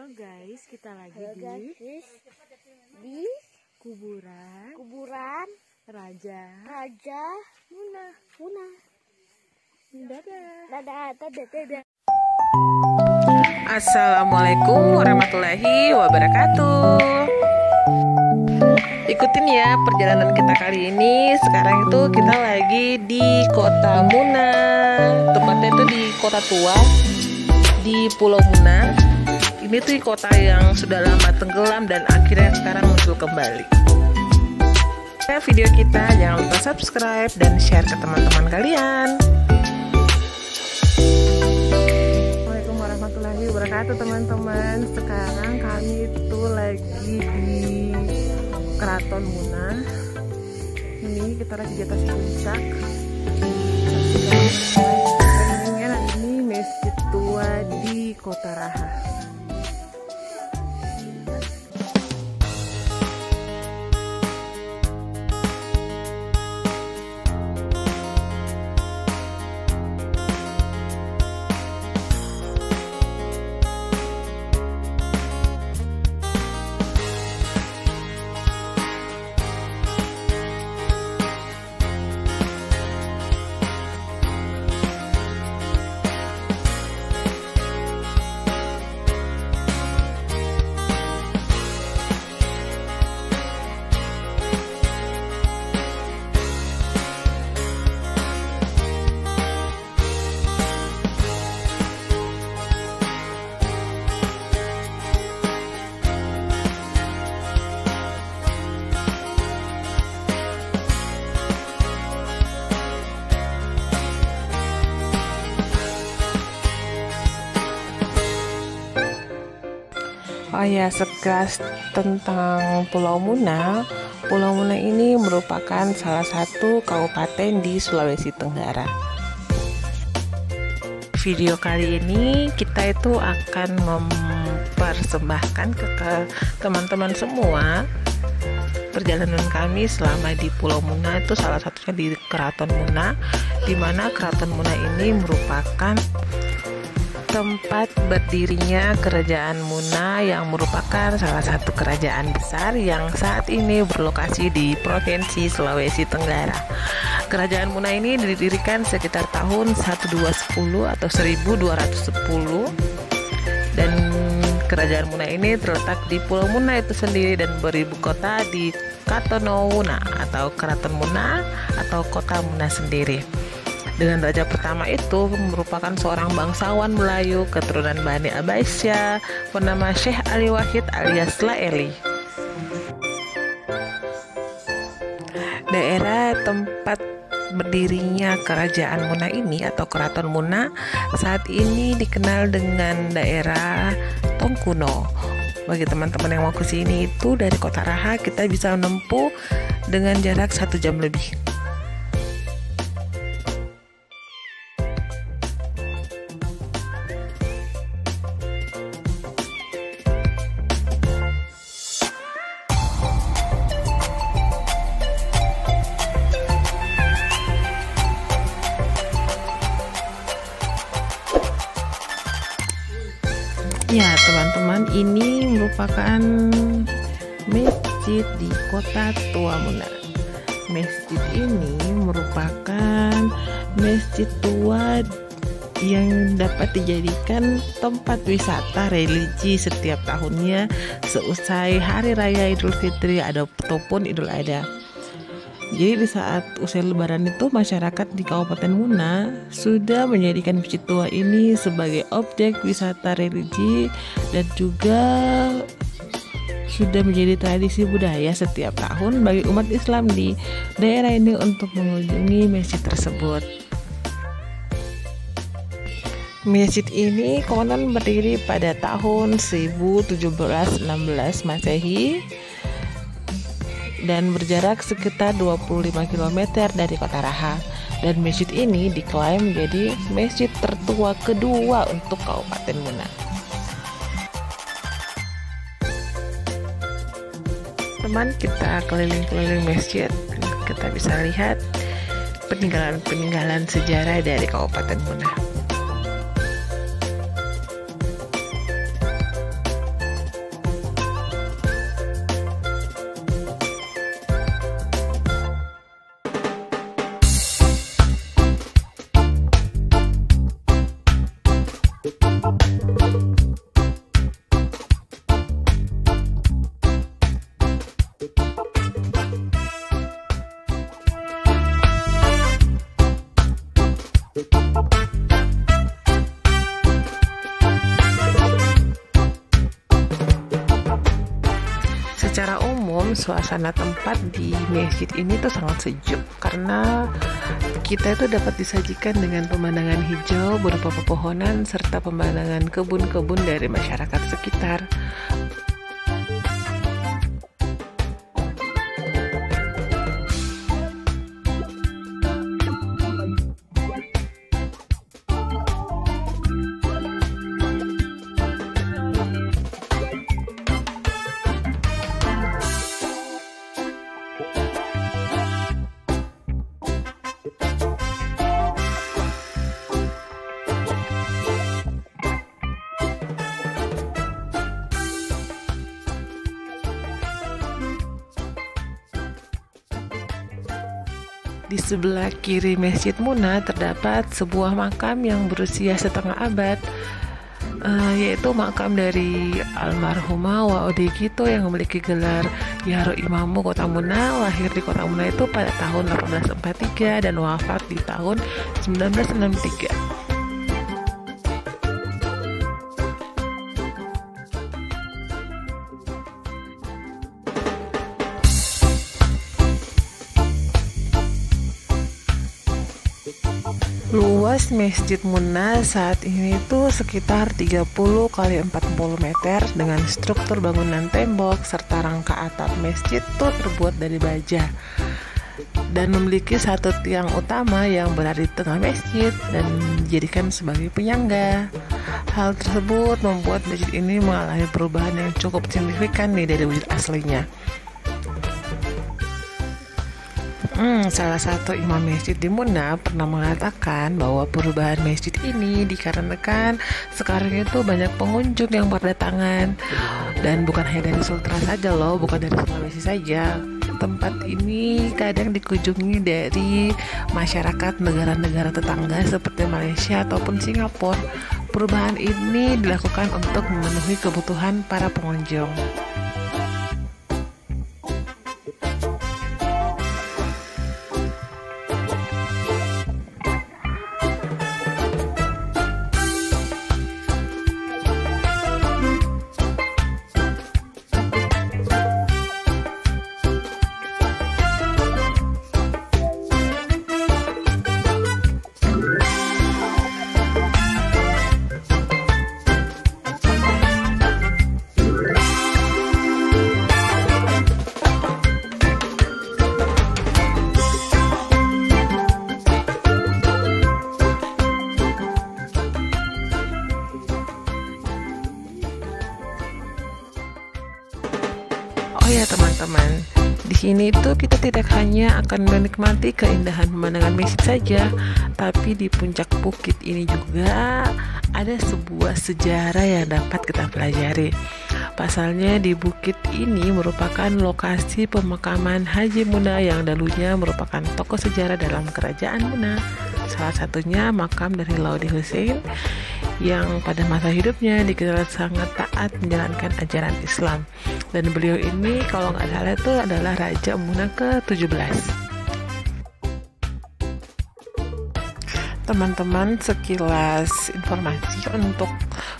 Halo guys, kita lagi di kuburan Raja Muna. Dadah. Assalamualaikum warahmatullahi wabarakatuh. Ikutin ya perjalanan kita kali ini. Sekarang itu kita lagi di Kota Muna. Tepatnya itu di Kota Tua, di Pulau Muna. Ini tuh kota yang sudah lama tenggelam dan akhirnya sekarang muncul kembali. Video kita jangan lupa subscribe dan share ke teman-teman kalian. Assalamualaikum warahmatullahi wabarakatuh teman-teman. Sekarang kami itu lagi di Keraton Muna. Ini kita lagi di atas puncak. Ini masjid tua di Kota Raha. Oh ya, sekilas tentang Pulau Muna. Pulau Muna ini merupakan salah satu kabupaten di Sulawesi Tenggara. Video kali ini kita itu akan mempersembahkan ke teman-teman semua perjalanan kami selama di Pulau Muna, itu salah satunya di Keraton Muna, di mana Keraton Muna ini merupakan tempat berdirinya Kerajaan Muna yang merupakan salah satu kerajaan besar yang saat ini berlokasi di Provinsi Sulawesi Tenggara. Kerajaan Muna ini didirikan sekitar tahun 1210 atau 1210, dan Kerajaan Muna ini terletak di Pulau Muna itu sendiri dan beribu kota di Katonouna atau Keraton Muna atau Kota Muna sendiri. Dengan raja pertama itu merupakan seorang bangsawan Melayu keturunan Bani Abbasiyah bernama Syekh Ali Wahid alias Laeli. Daerah tempat berdirinya Kerajaan Muna ini atau Keraton Muna saat ini dikenal dengan daerah Tongkuno. Bagi teman-teman yang mau ke sini itu dari Kota Raha kita bisa menempuh dengan jarak 1 jam lebih. Ya teman-teman, ini merupakan masjid di Kota Tua Muna. Masjid ini merupakan masjid tua yang dapat dijadikan tempat wisata religi setiap tahunnya seusai Hari Raya Idul Fitri ataupun Idul Adha. Jadi di saat usai lebaran itu masyarakat di Kabupaten Muna sudah menjadikan masjid tua ini sebagai objek wisata religi dan juga sudah menjadi tradisi budaya setiap tahun bagi umat Islam di daerah ini untuk mengunjungi masjid tersebut. Masjid ini konon berdiri pada tahun 1716 Masehi dan berjarak sekitar 25 km dari Kota Raha. Dan masjid ini diklaim menjadi masjid tertua kedua untuk Kabupaten Muna. Teman, kita keliling-keliling masjid, kita bisa lihat peninggalan-peninggalan sejarah dari Kabupaten Muna. suasana tempat di masjid ini tuh sangat sejuk karena kita itu dapat disajikan dengan pemandangan hijau berupa pepohonan serta pemandangan kebun-kebun dari masyarakat sekitar. Di sebelah kiri Masjid Muna terdapat sebuah makam yang berusia setengah abad, yaitu makam dari almarhumah Wa'udi Kito yang memiliki gelar Yaro Imamu Kota Muna. Lahir di Kota Muna itu pada tahun 1843 dan wafat di tahun 1963. Luas Masjid Muna saat ini itu sekitar 30 kali 40 meter dengan struktur bangunan tembok serta rangka atap masjid itu terbuat dari baja dan memiliki satu tiang utama yang berada di tengah masjid dan dijadikan sebagai penyangga. Hal tersebut membuat masjid ini mengalami perubahan yang cukup signifikan nih dari wujud aslinya. Salah satu imam masjid di Muna pernah mengatakan bahwa perubahan masjid ini dikarenakan sekarang itu banyak pengunjung yang berdatangan dan bukan hanya dari Sultra saja loh, bukan dari Sulawesi saja. Tempat ini kadang dikunjungi dari masyarakat negara-negara tetangga seperti Malaysia ataupun Singapura. Perubahan ini dilakukan untuk memenuhi kebutuhan para pengunjung. Oh ya teman-teman, di sini tuh kita tidak hanya akan menikmati keindahan pemandangan masjid saja, tapi di puncak bukit ini juga ada sebuah sejarah yang dapat kita pelajari. Pasalnya di bukit ini merupakan lokasi pemakaman Haji Muna yang dahulunya merupakan tokoh sejarah dalam kerajaan Muna. Salah satunya makam dari Laudi Hussein yang pada masa hidupnya dikenal sangat taat menjalankan ajaran Islam. Dan beliau ini kalau nggak salah itu adalah Raja Muna ke-17. Teman-teman, sekilas informasi untuk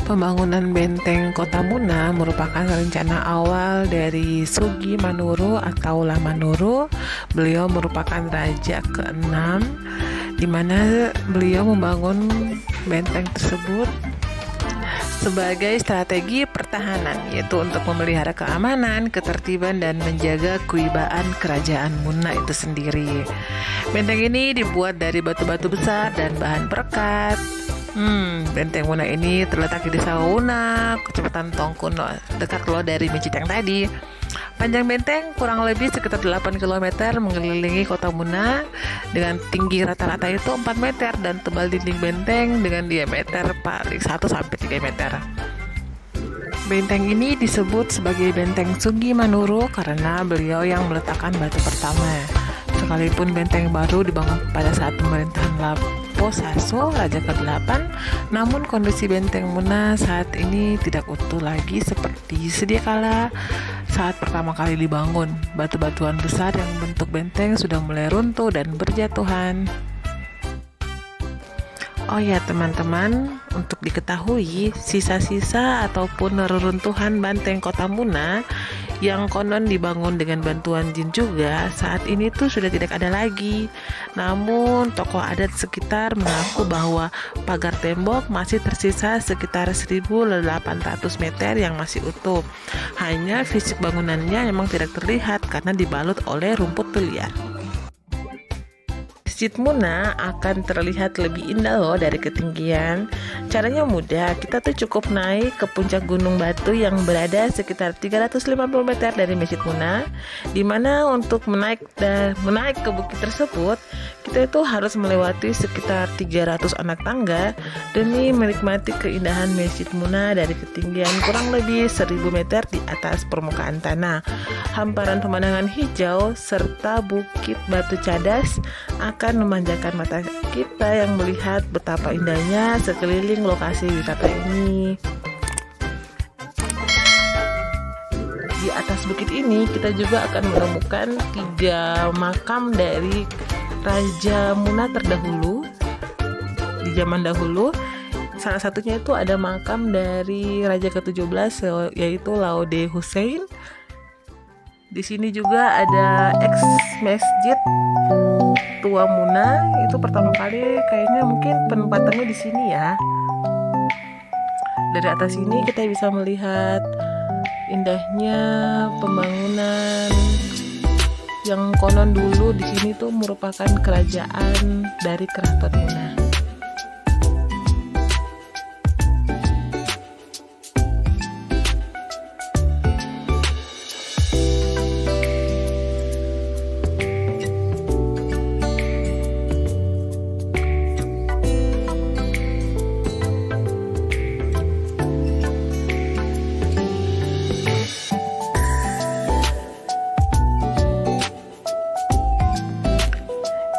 pembangunan benteng Kota Muna merupakan rencana awal dari Sugi Manuru atau Lamanuru. Beliau merupakan raja ke-6 di mana beliau membangun benteng tersebut sebagai strategi pertahanan, yaitu untuk memelihara keamanan, ketertiban, dan menjaga kewibawaan kerajaan Muna itu sendiri. Benteng ini dibuat dari batu-batu besar dan bahan perekat. Benteng Muna ini terletak di desa Wuna, Kecamatan Tongkun, dekat loh dari masjid yang tadi. Panjang benteng kurang lebih sekitar 8 km mengelilingi Kota Muna dengan tinggi rata-rata itu 4 meter dan tebal dinding benteng dengan diameter paling 1-3 meter. Benteng ini disebut sebagai Benteng Sugi Manuru karena beliau yang meletakkan batu pertama. Sekalipun benteng baru dibangun pada saat pemerintahan Lapo Saso, Raja ke-8, namun kondisi benteng Muna saat ini tidak utuh lagi seperti sedia kala saat pertama kali dibangun. Batu-batuan besar yang bentuk benteng sudah mulai runtuh dan berjatuhan. Oh ya teman-teman, untuk diketahui sisa-sisa ataupun reruntuhan benteng Kota Muna yang konon dibangun dengan bantuan jin juga, saat ini tuh sudah tidak ada lagi. Namun tokoh adat sekitar mengaku bahwa pagar tembok masih tersisa sekitar 1.800 meter yang masih utuh. Hanya fisik bangunannya memang tidak terlihat karena dibalut oleh rumput liar. Masjid Muna akan terlihat lebih indah loh dari ketinggian. Caranya mudah, kita tuh cukup naik ke puncak Gunung Batu yang berada sekitar 350 meter dari Masjid Muna, dimana untuk menaik ke bukit tersebut, kita itu harus melewati sekitar 300 anak tangga demi menikmati keindahan Masjid Muna dari ketinggian kurang lebih 1.000 meter di atas permukaan tanah. Hamparan pemandangan hijau serta bukit batu cadas akan memanjakan mata kita yang melihat betapa indahnya sekeliling lokasi wisata ini. Di atas bukit ini kita juga akan menemukan 3 makam dari Raja Muna terdahulu di zaman dahulu. Salah satunya itu ada makam dari Raja ke-17 yaitu Laude Hussein. Di sini juga ada ex masjid Tua Muna, itu pertama kali kayaknya mungkin penempatannya di sini ya. Dari atas ini kita bisa melihat indahnya pembangunan yang konon dulu di sini tuh merupakan kerajaan dari Keraton Muna.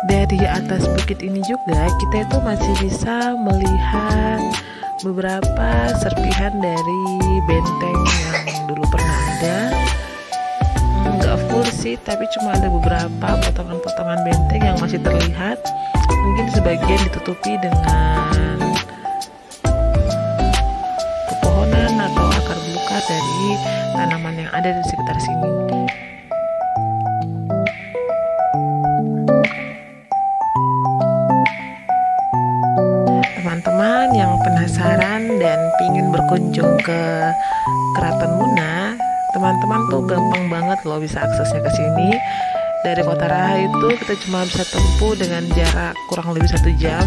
Dari atas bukit ini juga kita itu masih bisa melihat beberapa serpihan dari benteng yang dulu pernah ada. Nggak full sih, tapi cuma ada beberapa potongan-potongan benteng yang masih terlihat. Mungkin sebagian ditutupi dengan pepohonan atau akar belukar dari tanaman yang ada di sekitar sini. Teman-teman yang penasaran dan ingin berkunjung ke Keraton Muna, teman-teman tuh gampang banget loh bisa aksesnya ke sini. Dari Kota Raha itu kita cuma bisa tempuh dengan jarak kurang lebih 1 jam,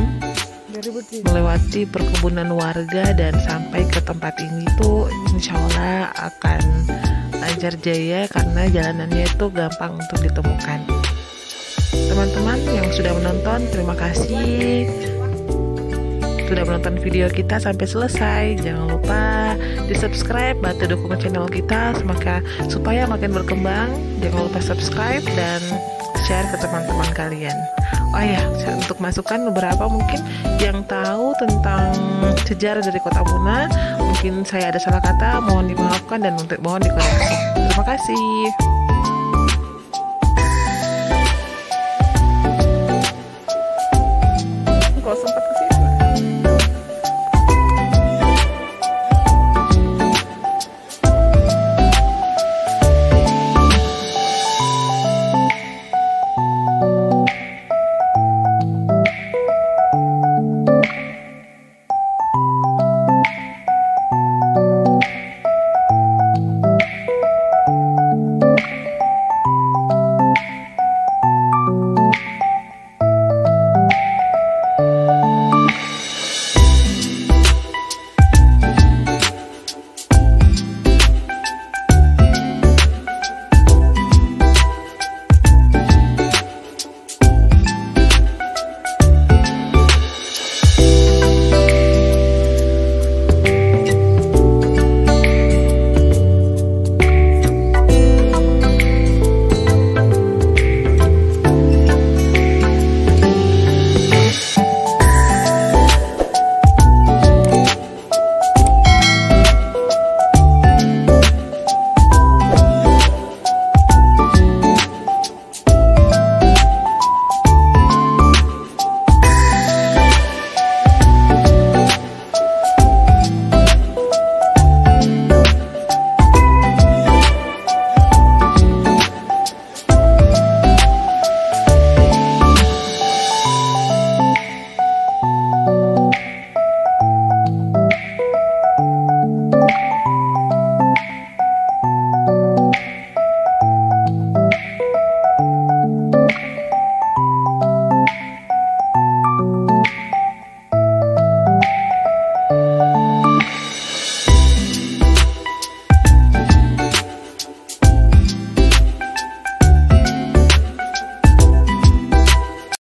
melewati perkebunan warga dan sampai ke tempat ini tuh insya Allah akan lancar jaya karena jalanannya itu gampang untuk ditemukan. Teman-teman yang sudah menonton, terima kasih sudah menonton video kita sampai selesai. Jangan lupa di subscribe, bantu dukung channel kita supaya makin berkembang. Jangan lupa subscribe dan share ke teman-teman kalian. Oh ya, untuk masukan beberapa mungkin yang tahu tentang sejarah dari Kota Muna, mungkin saya ada salah kata, mohon dimaafkan dan mohon dikoreksi. Terima kasih. Kalau sempat